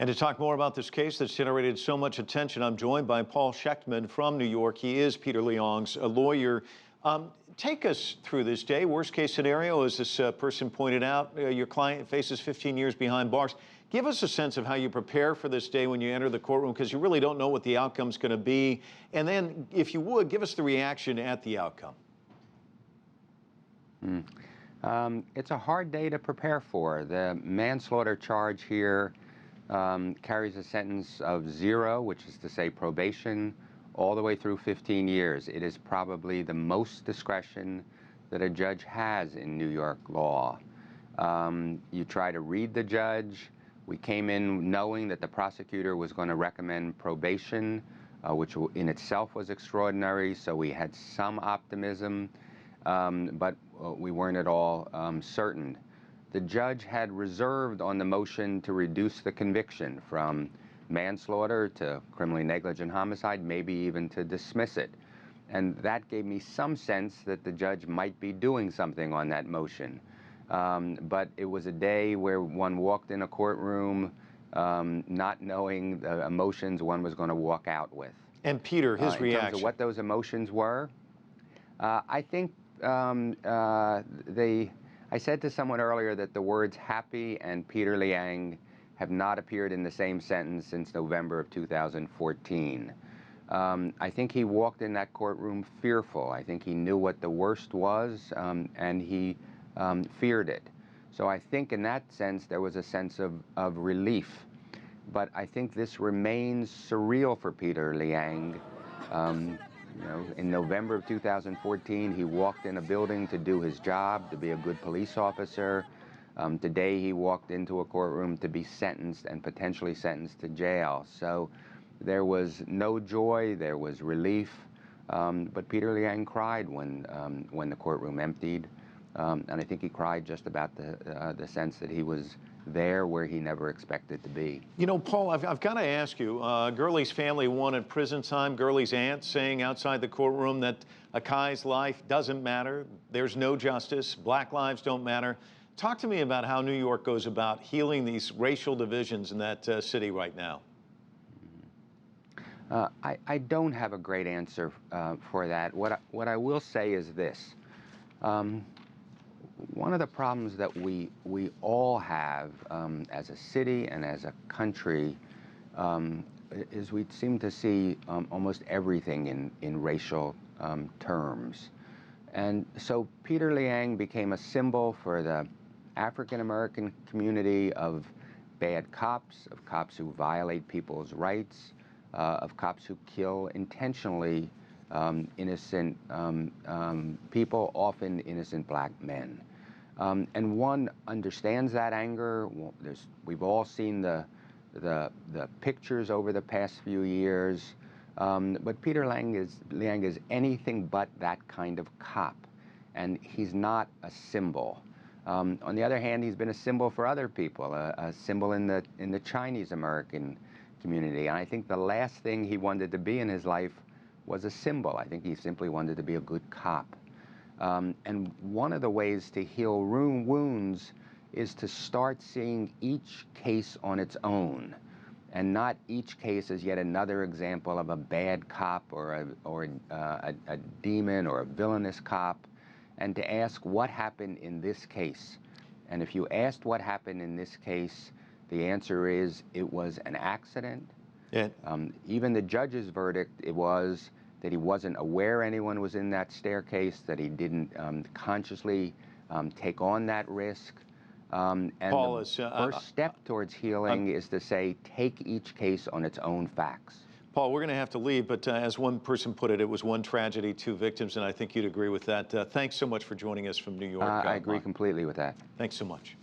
And to talk more about this case that's generated so much attention, I'm joined by Paul Shechtman from New York. He is Peter Liang's lawyer. Take us through this day. Worst case scenario, as this person pointed out, your client faces 15 years behind bars. Give us a sense of how you prepare for this day when you enter the courtroom, because you really don't know what the outcome's going to be. And then, if you would, give us the reaction at the outcome. It's a hard day to prepare for. The manslaughter charge here carries a sentence of 0, which is to say probation, all the way through 15 years. It is probably the most discretion that a judge has in New York law. You try to read the judge. We came in knowing that the prosecutor was going to recommend probation, which in itself was extraordinary, so we had some optimism, but we weren't at all certain. The judge had reserved on the motion to reduce the conviction from manslaughter to criminally negligent homicide, maybe even to dismiss it. And that gave me some sense that the judge might be doing something on that motion. But it was a day where one walked in a courtroom not knowing the emotions one was going to walk out with. And Peter, his reaction. In terms of what those emotions were, I think I said to someone earlier that the words happy and Peter Liang have not appeared in the same sentence since November of 2014. I think he walked in that courtroom fearful. I think he knew what the worst was, and he feared it. So I think in that sense there was a sense of relief. But I think this remains surreal for Peter Liang. You know, in November of 2014, he walked in a building to do his job, to be a good police officer. Today, he walked into a courtroom to be sentenced and potentially sentenced to jail. So there was no joy, there was relief, but Peter Liang cried when the courtroom emptied. And I think he cried just about the sense that he was there where he never expected to be. You know, Paul, I've got to ask you, Gurley's family wanted prison time. Gurley's aunt saying outside the courtroom that Akai's life doesn't matter. There's no justice. Black lives don't matter. Talk to me about how New York goes about healing these racial divisions in that city right now. I don't have a great answer for that. What I will say is this. One of the problems that we all have as a city and as a country is we seem to see almost everything in racial terms. And so Peter Liang became a symbol for the African-American community of bad cops, of cops who violate people's rights, of cops who kill intentionally innocent people, often innocent black men. And one understands that anger. We've all seen the pictures over the past few years. But Peter Liang is anything but that kind of cop, and he's not a symbol. On the other hand, he's been a symbol for other people, a symbol in the Chinese American community. And I think the last thing he wanted to be in his life was a symbol. I think he simply wanted to be a good cop. And one of the ways to heal wounds is to start seeing each case on its own, and not each case as yet another example of a bad cop or a demon or a villainous cop, and to ask what happened in this case. And if you asked what happened in this case, the answer is it was an accident. Yeah. Even the judge's verdict, it was that he wasn't aware anyone was in that staircase, that he didn't consciously take on that risk. And Paul, the first step towards healing is to say, take each case on its own facts. Paul, we're going to have to leave, but as one person put it, it was one tragedy, 2 victims, and I think you'd agree with that. Thanks so much for joining us from New York. I agree completely with that. Thanks so much.